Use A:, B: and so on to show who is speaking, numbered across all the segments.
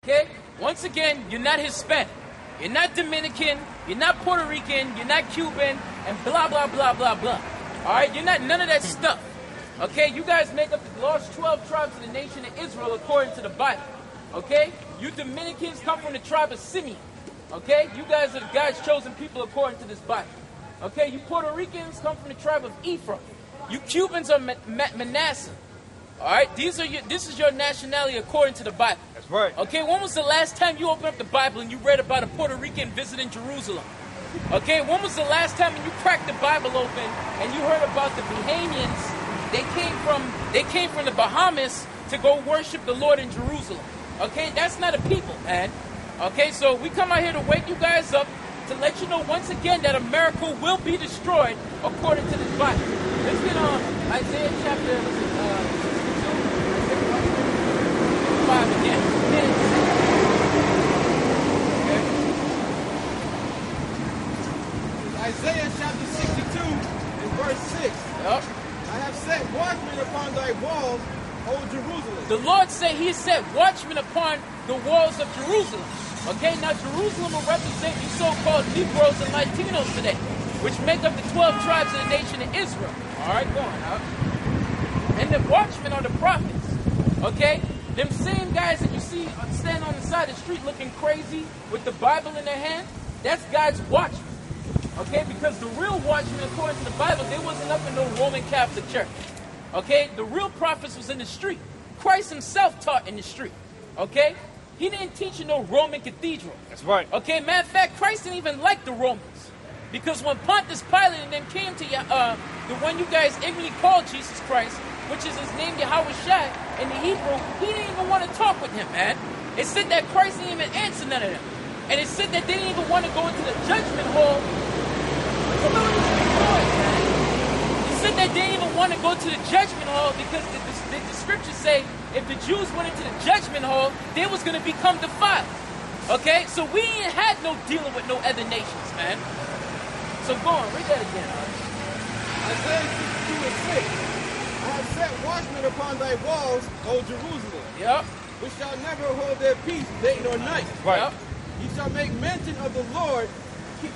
A: Okay? Once again, you're not Hispanic. You're not Dominican. You're not Puerto Rican. You're not Cuban. And blah, blah, blah, blah, blah. All right? You're not none of that stuff. Okay? You guys make up the lost 12 tribes of the nation of Israel according to the Bible. Okay? You Dominicans come from the tribe of Simeon. Okay? You guys are God's chosen people according to this Bible. Okay? You Puerto Ricans come from the tribe of Ephraim. You Cubans are Manasseh. All right? This is your nationality according to the Bible.
B: That's right.
A: Okay? When was the last time you opened up the Bible and you read about a Puerto Rican visiting Jerusalem? Okay? When was the last time when you cracked the Bible open and you heard about the Bahamians? They came from the Bahamas to go worship the Lord in Jerusalem. Okay? That's not a people, man. Okay? So we come out here to wake you guys up to let you know once again that America will be destroyed according to this Bible. Let's get on Isaiah chapter 5 again. Okay.
C: Isaiah chapter 62 and verse 6.
A: Yep.
C: I have set watchmen upon thy walls, O Jerusalem.
A: The Lord said he set watchmen upon the walls of Jerusalem. Okay, now Jerusalem will represent you so-called Negroes and Latinos today, which make up the 12 tribes of the nation of Israel. All right, go on now. And the watchmen are the prophets. Okay? Them same guys that you see stand on the side of the street looking crazy with the Bible in their hand, that's God's watchmen. Okay? Because the real watchmen, according to the Bible, they wasn't up in no Roman Catholic church. Okay? The real prophets was in the street. Christ himself taught in the street. Okay? He didn't teach in no Roman cathedral.
B: That's right.
A: Okay? Matter of fact, Christ didn't even like the Romans. Because when Pontius Pilate and them came to the one you guys ignorantly called Jesus Christ, which is his name Yahweh Shai in the Hebrew, he didn't even want to talk with him, man. It said that Christ didn't even answer none of them. And it said that they didn't even want to go into the judgment hall. It said that they didn't even want to go to the judgment hall because the scriptures say if the Jews went into the judgment hall, they was going to become defiled. Okay? So we ain't had no dealing with no other nations, man. So go on, read that again.
C: Isaiah 62 and 6. I have set watchmen upon thy walls, O Jerusalem.
A: Yep.
C: Which shall never hold their peace day nor night.
B: Right.
A: Yep.
C: Ye shall make mention of the Lord.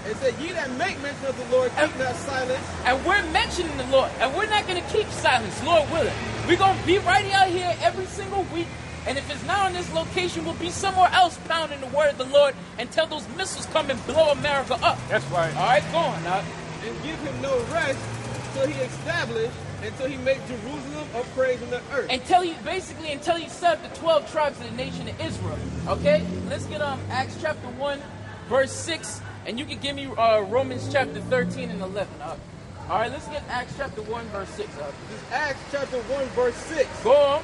C: It said, ye that make mention of the Lord, keep not silence.
A: And we're mentioning the Lord. And we're not going to keep silence, Lord willing. We're going to be right out here every single week. And if it's not on this location, we'll be somewhere else pounding the word of the Lord until those missiles come and blow America up.
B: That's right.
A: All right, go on now.
C: And give him no rest till he establish, until he make Jerusalem a praise in the earth.
A: Until he set up the 12 tribes of the nation of Israel. Okay? Let's get Acts chapter 1, verse 6. And you can give me Romans chapter 13 and 11. All right, let's get Acts chapter 1, verse 6.
C: This is Acts chapter 1, verse 6.
A: Go on.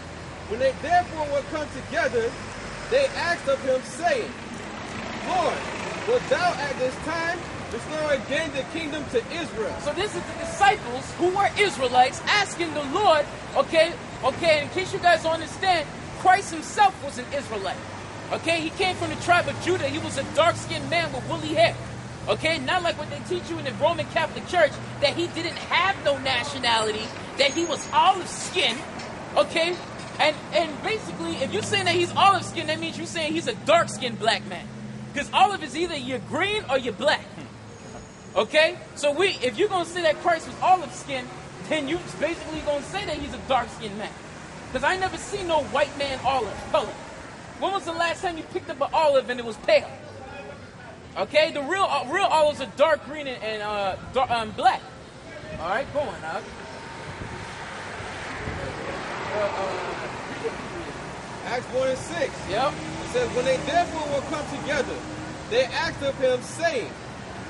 C: When they therefore were come together, they asked of him, saying, Lord, wilt thou at this time restore again the kingdom to Israel?
A: So this is the disciples who were Israelites asking the Lord, okay, in case you guys don't understand, Christ himself was an Israelite. Okay, he came from the tribe of Judah. He was a dark-skinned man with woolly hair. Okay, not like what they teach you in the Roman Catholic Church, that he didn't have no nationality, that he was olive skin. Okay, and basically, if you're saying that he's olive skin, that means you're saying he's a dark-skinned black man. Because olive is either you're green or you're black. Okay, so if you're gonna say that Christ was olive skin, then you basically gonna say that he's a dark-skinned man. Because I never seen no white man olive color. When was the last time you picked up an olive and it was pale? Okay, the real olives are dark green and black. All right, go on now.
C: Acts 1 and 6.
A: Yep.
C: It says, when they therefore were come together, they asked of him, saying,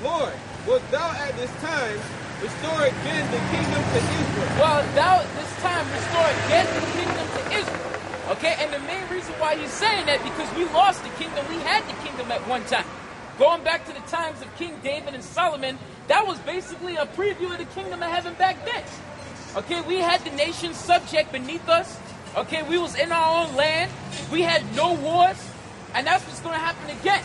C: Lord, wilt thou at this time restore again the kingdom to Israel?
A: Well, thou this time restore again the kingdom to Israel. Okay, and the main reason why he's saying that, because we lost the kingdom. We had the kingdom at one time. Going back to the times of King David and Solomon, that was basically a preview of the kingdom of heaven back then. Okay, we had the nation subject beneath us. Okay, we was in our own land. We had no wars. And that's what's going to happen again.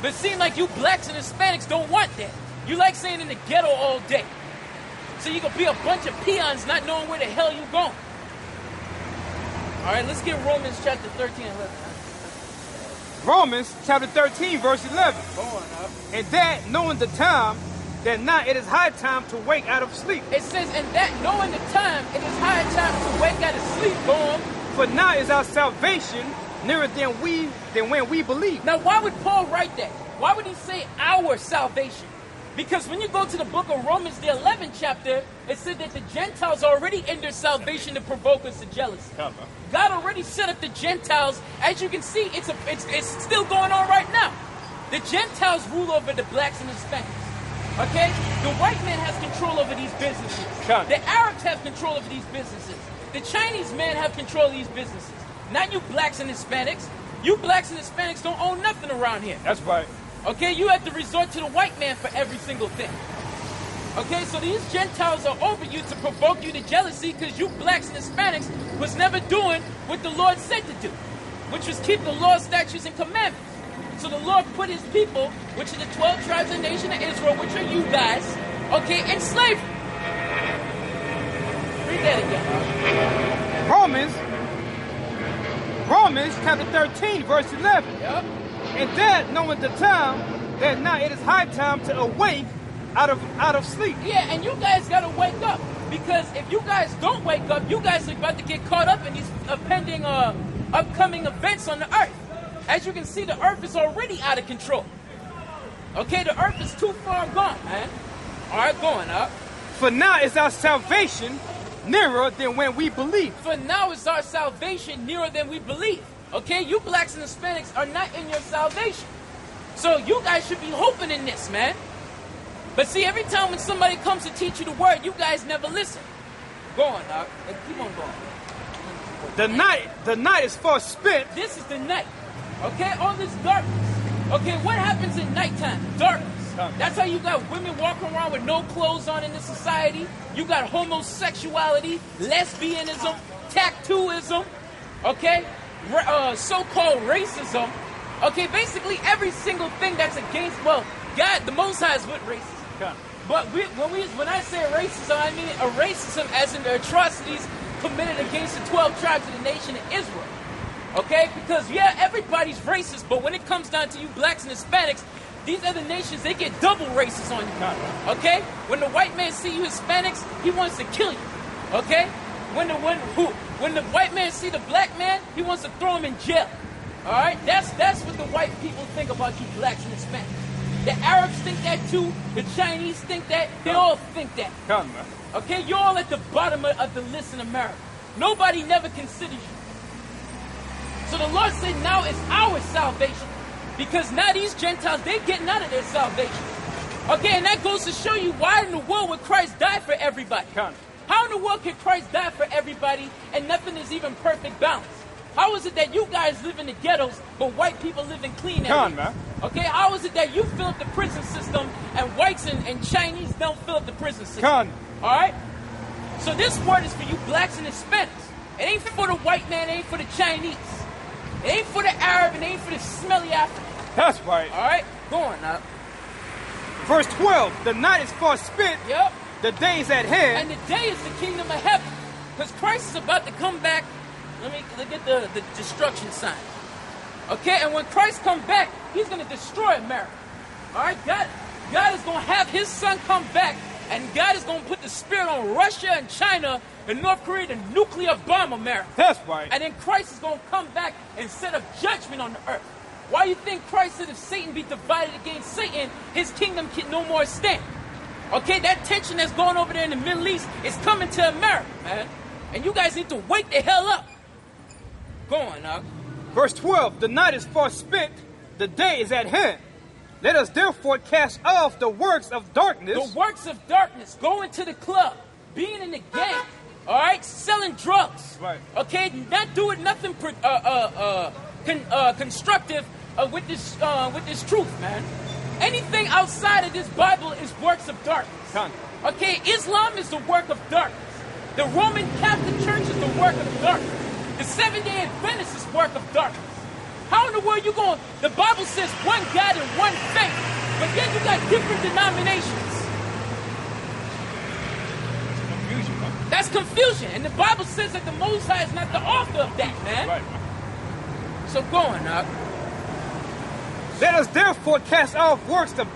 A: But it seems like you blacks and Hispanics don't want that. You like staying in the ghetto all day. So you can be a bunch of peons not knowing where the hell you going. All right, let's get Romans chapter 13 and 11.
B: Romans chapter 13, verse 11.
A: Go on up.
B: And that, knowing the time, that now it is high time to wake out of sleep.
A: It says, and that knowing the time, it is high time to wake out of sleep. Go on.
B: For now is our salvation nearer than when we believe.
A: Now, why would Paul write that? Why would he say our salvation? Because when you go to the book of Romans, the 11th chapter, it said that the Gentiles are already in their salvation to provoke us to jealousy. God already set up the Gentiles. As you can see, it's still going on right now. The Gentiles rule over the blacks and Hispanics. Okay? The white man has control over these businesses. The Arabs have control over these businesses. The Chinese men have control of these businesses. Not you blacks and Hispanics. You blacks and Hispanics don't own nothing around here.
B: That's right.
A: Okay, you have to resort to the white man for every single thing. Okay, so these Gentiles are over you to provoke you to jealousy because you blacks and Hispanics was never doing what the Lord said to do, which was keep the law, statutes, and commandments. So the Lord put his people, which are the 12 tribes of the nation of Israel, which are you guys, okay, in slavery. Read that again.
B: Romans chapter 13, verse 11.
A: Yep.
B: And that, knowing the time, that now it is high time to awake out of sleep.
A: Yeah, and you guys got to wake up. Because if you guys don't wake up, you guys are about to get caught up in these pending upcoming events on the earth. As you can see, the earth is already out of control. Okay, the earth is too far gone, man. All right, going up.
B: For now is our salvation nearer than when we believe.
A: For now is our salvation nearer than we believe. Okay, you blacks and Hispanics are not in your salvation. So you guys should be hoping in this, man. But see, every time when somebody comes to teach you the word, you guys never listen. Go on, Doc. Keep on going.
B: The night is far spent.
A: This is the night. Okay, all this darkness. Okay, what happens in nighttime? Darkness. That's how you got women walking around with no clothes on in this society. You got homosexuality, lesbianism, tattooism, okay, so-called racism. Okay, basically every single thing that's against, well, God, the Most High is with racism. But when I say racism, I mean a racism as in the atrocities committed against the 12 tribes of the nation of Israel. Okay? Because, yeah, everybody's racist, but when it comes down to you blacks and Hispanics, these other nations, they get double racist on you. Okay? When the white man see you Hispanics, he wants to kill you. Okay? When the white man see the black man, he wants to throw him in jail. All right? That's what the white people think about you blacks and Hispanics. The Arabs think that too. The Chinese think that. They all think that. Okay? You're all at the bottom of the list in America. Nobody never considers you. So the Lord said now is our salvation. Because now these Gentiles, they're getting out of their salvation. Okay, and that goes to show you why in the world would Christ die for everybody? How in the world can Christ die for everybody and nothing is even perfect balance? How is it that you guys live in the ghettos, but white people live in clean areas? Okay, how is it that you fill up the prison system and whites and Chinese don't fill up the prison system? All right? So this word is for you blacks and Hispanics. It ain't for the white man, it ain't for the Chinese. It ain't for the Arab, and it ain't for the smelly African.
B: That's right.
A: All right? Going up.
B: Verse 12, the night is far spent.
A: Yep.
B: The day is at hand.
A: And the day is the kingdom of heaven. Because Christ is about to come back. Let me get the destruction sign. Okay? And when Christ comes back, he's going to destroy America. All right? God is going to have his son come back, and God is going to put the spirit on Russia and China and North Korea to nuclear bomb America.
B: That's right.
A: And then Christ is going to come back and set up judgment on the earth. Why do you think Christ said if Satan be divided against Satan, his kingdom can no more stand? Okay, that tension that's going over there in the Middle East is coming to America, man. And you guys need to wake the hell up. Go on, Doc.
B: Verse 12, the night is far spent, the day is at hand. Let us therefore cast off the works of darkness.
A: The works of darkness. Going to the club, being in the gang, all right, selling drugs.
B: Right.
A: Okay, not doing nothing constructive with this truth, man. Anything outside of this Bible is works of darkness. Okay, Islam is the work of darkness. The Roman Catholic Church is the work of darkness. The Seventh-day Adventist is work of darkness. How in the world you going? The Bible says one God and one faith, but then you got different denominations.
B: Confusion, huh?
A: That's confusion, and the Bible says that the Most High is not the author of that, man.
B: Right.
A: So go on, Doc.
B: Let us therefore cast off works of